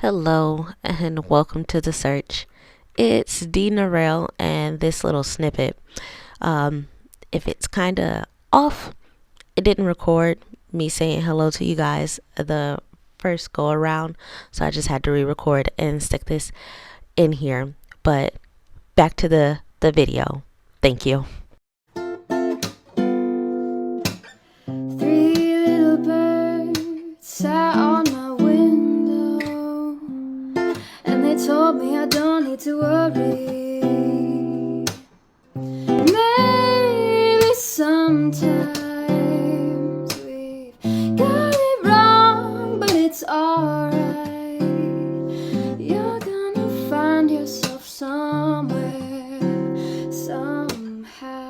Hello and welcome to the search. It's D Narelle and this little snippet. Um, if it's kind of off, it didn't record me saying hello to you guys the first go around, so I just had to re-record and stick this in here. But back to the video. Thank you. Three little birds sat on my window, and they told me I don't need to worry. Maybe sometimes we've got it wrong, but it's alright. You're gonna find yourself somewhere, somehow.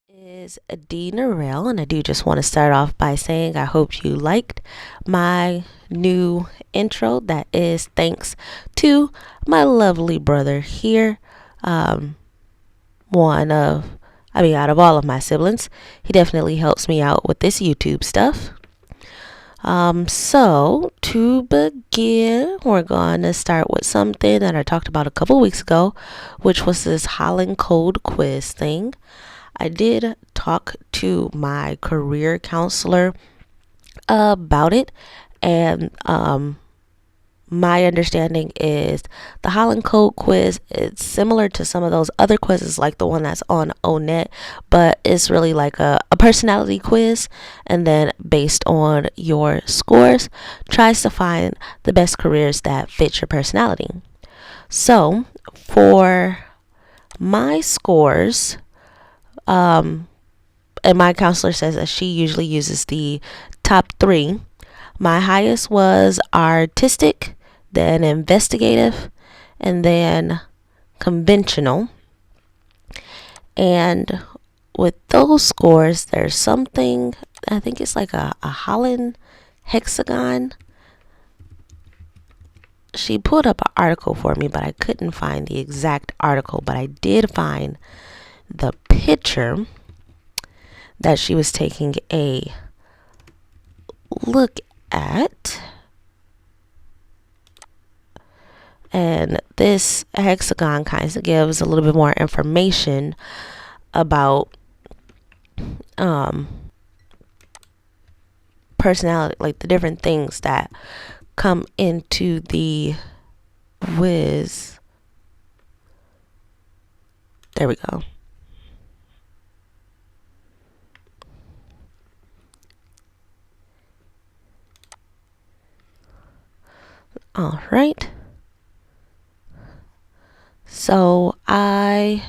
Is D Narelle, and I do just want to start off by saying I hope you liked my new intro. That is thanks to my lovely brother here. Out of all of my siblings, he definitely helps me out with this YouTube stuff. So to begin, we're going to start with something that I talked about a couple weeks ago, which was this Holland code quiz thing. I did talk to my career counselor about it, and my understanding is the Holland Code quiz is similar to some of those other quizzes like the one that's on ONET, but it's really like a personality quiz, and then based on your scores tries to find the best careers that fit your personality. So for my scores, and my counselor says that she usually uses the top three. My highest was artistic, then investigative, and then conventional. And with those scores, there's something, I think it's like a Holland Hexagon. She pulled up an article for me, but I couldn't find the exact article, but I did find the picture that she was taking a look at. And this hexagon kind of gives a little bit more information about personality, like the different things that come into the whiz. There we go. All right. So I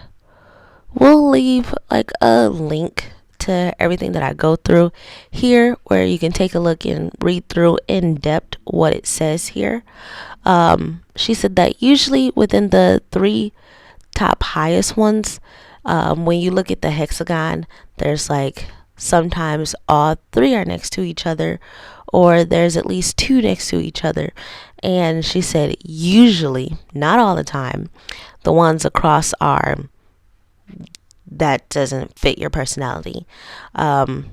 will leave like a link to everything that I go through here, where you can take a look and read through in depth what it says here. She said that usually within the three top highest ones, when you look at the hexagon, there's like sometimes all three are next to each other, or there's at least two next to each other. And she said usually, not all the time, the ones across are that doesn't fit your personality. But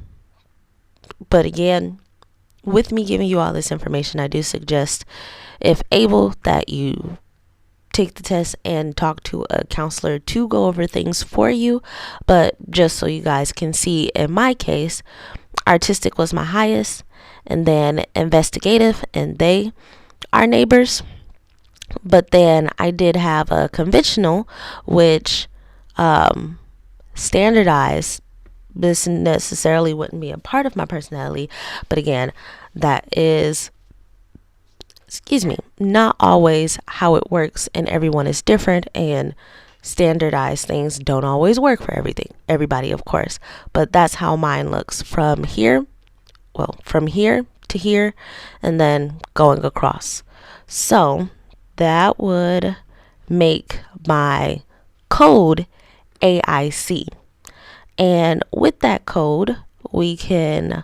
again, with me giving you all this information, I do suggest, if able, that you take the test and talk to a counselor to go over things for you. But just so you guys can see, in my case, artistic was my highest, and then investigative, and they are neighbors. But then I did have a conventional, which standardized. This necessarily wouldn't be a part of my personality, but again, that is, not always how it works, and everyone is different, and standardized things don't always work for everybody, of course. But that's how mine looks from here to here, and then going across. So that would make my code AIC. And with that code, we can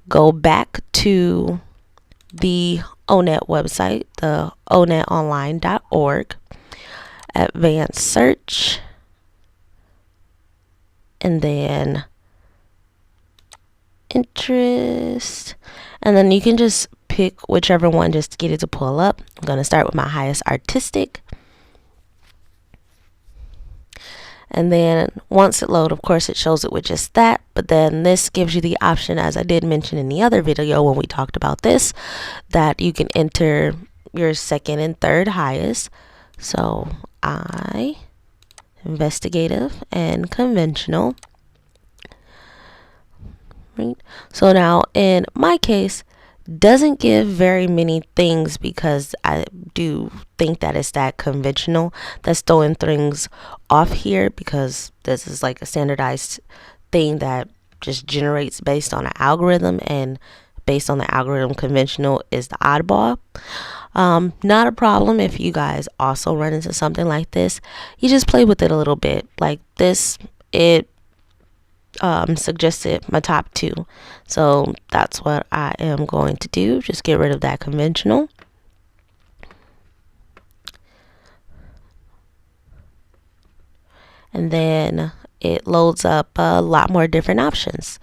go back to the ONET website, the onetonline.org, advanced search, and then interest, and then you can just pick whichever one just to get it to pull up. I'm going to start with my highest artistic. And then once it loads, of course, it shows it with just that. But then this gives you the option, as I did mention in the other video when we talked about this, that you can enter your second and third highest. So investigative and conventional. Right. So now in my case, doesn't give very many things because I do think that it's that conventional that's throwing things off here, because this is like a standardized thing that just generates based on an algorithm, and based on the algorithm, conventional is the oddball. Not a problem if you guys also run into something like this. You just play with it a little bit. Like this, it suggested my top two, so that's what I am going to do. Just get rid of that conventional. And then it loads up a lot more different options.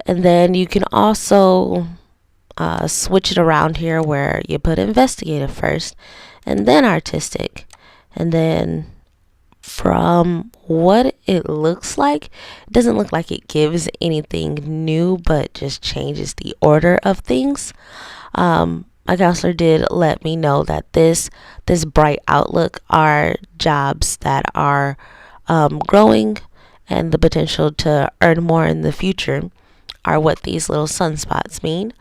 And then you can also switch it around here, where you put investigative first and then artistic. And then from what it looks like, it doesn't look like it gives anything new, but just changes the order of things. My counselor did let me know that this bright outlook are jobs that are growing, and the potential to earn more in the future are what these little sunspots mean.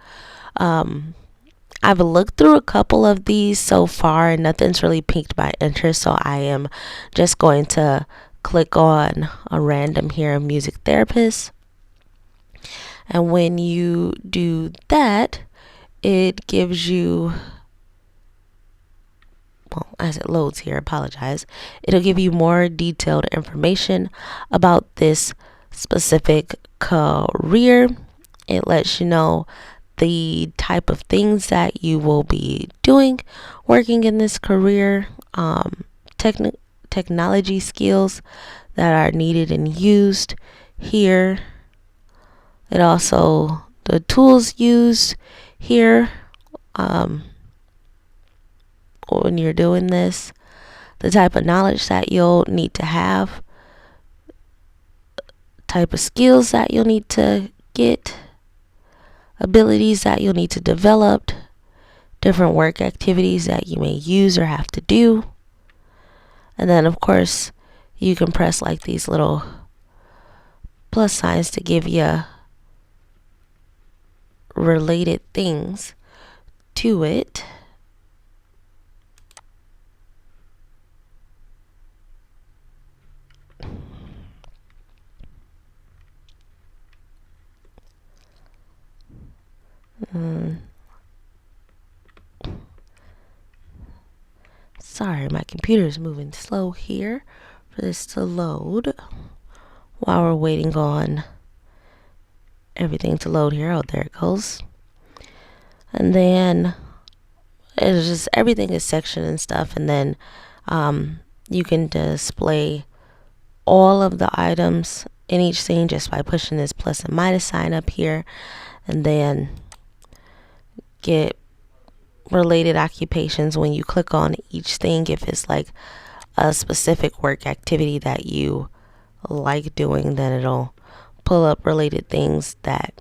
I've looked through a couple of these so far and nothing's really piqued my interest, so I am just going to click on a random here, music therapist. And when you do that, it gives you, well, as it loads here, apologize, it'll give you more detailed information about this specific career. It lets you know the type of things that you will be doing working in this career, technology skills that are needed and used here. It also, the tools used here when you're doing this, the type of knowledge that you'll need to have, type of skills that you'll need to get, abilities that you'll need to develop, different work activities that you may use or have to do. And then of course you can press like these little plus signs to give you related things to it. Sorry, my computer is moving slow here for this to load while we're waiting on everything to load here. Oh, there it goes. And then it's just, everything is sectioned and stuff, and then you can display all of the items in each scene just by pushing this plus and minus sign up here, and then get related occupations when you click on each thing. If it's like a specific work activity that you like doing, then it'll pull up related things that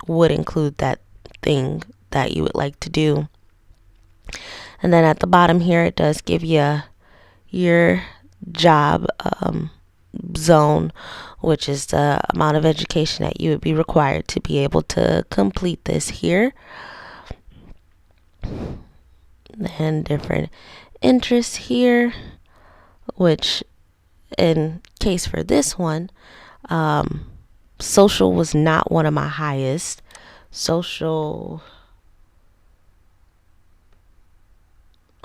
would include that thing that you would like to do. And then at the bottom here, it does give you your job zone, which is the amount of education that you would be required to be able to complete this here. And different interests here, which in case for this one, social was not one of my highest. Social,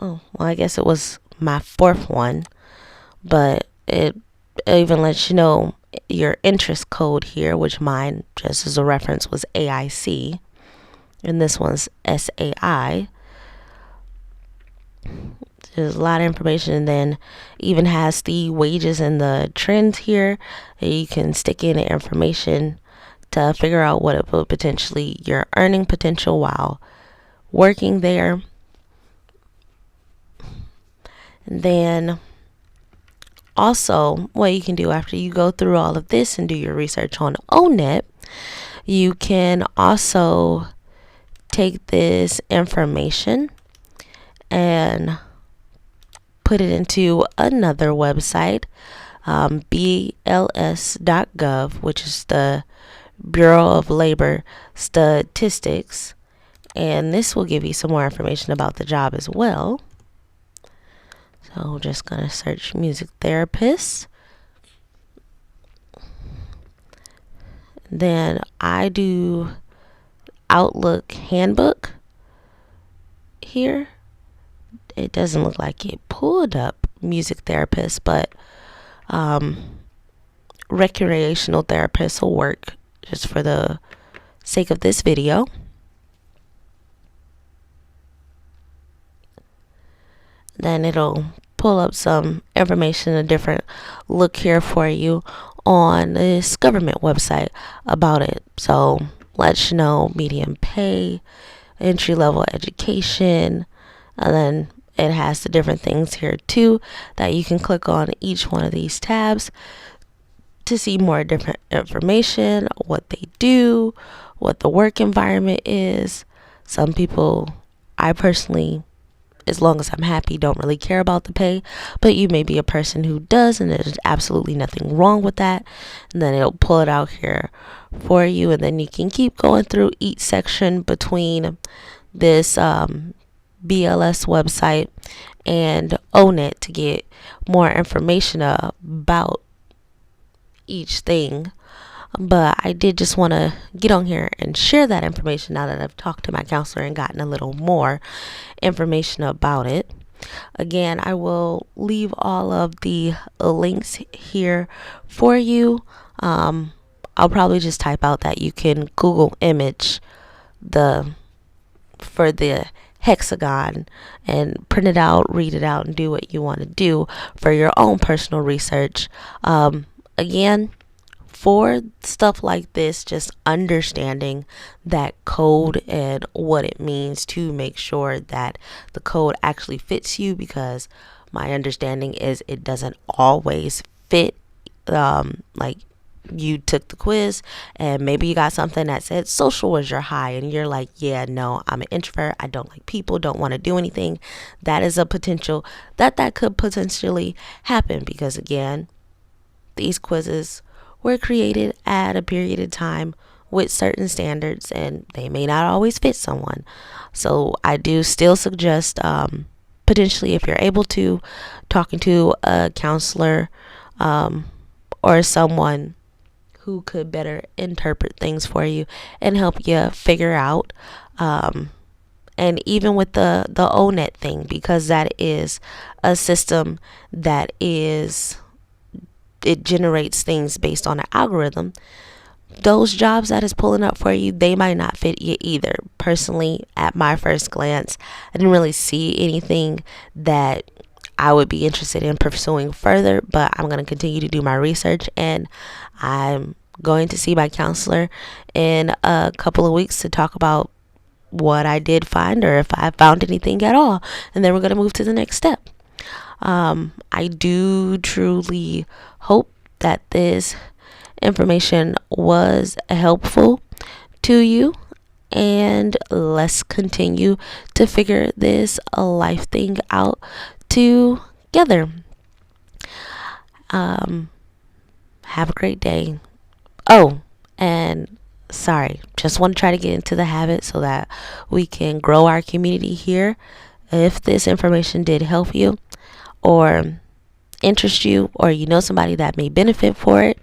oh well, I guess it was my fourth one, but it even lets you know your interest code here, which mine, just as a reference, was AIC, and this one's SAI. There's a lot of information, and then even has the wages and the trends here. You can stick in the information to figure out what it would potentially, your earning potential while working there. And then also, what you can do after you go through all of this and do your research on ONET, you can also take this information and put it into another website, BLS.gov, which is the Bureau of Labor Statistics, and this will give you some more information about the job as well. So we're just gonna search music therapist. Then I do Outlook handbook here. It doesn't look like it pulled up music therapist, but recreational therapist will work just for the sake of this video. Then it'll pull up some information, a different look here for you on this government website about it. So lets you know medium pay, entry level education, and then it has the different things here too that you can click on each one of these tabs to see more different information, what they do, what the work environment is. Some people, I personally, as long as I'm happy, don't really care about the pay, but you may be a person who does, and there's absolutely nothing wrong with that. And then it'll pull it out here for you, and then you can keep going through each section between this BLS website and ONET to get more information about each thing. But I did just want to get on here and share that information now that I've talked to my counselor and gotten a little more information about it. Again, I will leave all of the links here for you. I'll probably just type out that you can Google image for the Hexagon and print it out, read it out, and do what you want to do for your own personal research. Again, for stuff like this, just understanding that code and what it means to make sure that the code actually fits you, because my understanding is it doesn't always fit. Like, you took the quiz and maybe you got something that said social was your high, and you're like, yeah, no, I'm an introvert, I don't like people, don't want to do anything. That is a potential that could potentially happen, because again, these quizzes were created at a period of time with certain standards, and they may not always fit someone. So I do still suggest, potentially, if you're able to, talking to a counselor or someone who could better interpret things for you and help you figure out. And even with the ONET thing, because that is a system that it generates things based on an algorithm. Those jobs that is pulling up for you, they might not fit you either. Personally, at my first glance, I didn't really see anything that I would be interested in pursuing further, but I'm going to continue to do my research, and I'm going to see my counselor in a couple of weeks to talk about what I did find, or if I found anything at all, and then we're going to move to the next step. I do truly hope that this information was helpful to you, and let's continue to figure this life thing out together. Have a great day. Oh, and sorry, just want to try to get into the habit so that we can grow our community here. If this information did help you or interest you, or you know somebody that may benefit for it,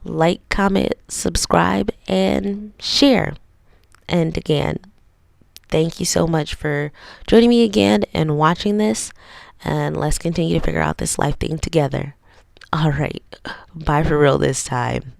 like, comment, subscribe, and share. And again, thank you so much for joining me again and watching this, and let's continue to figure out this life thing together. All right, bye for real this time.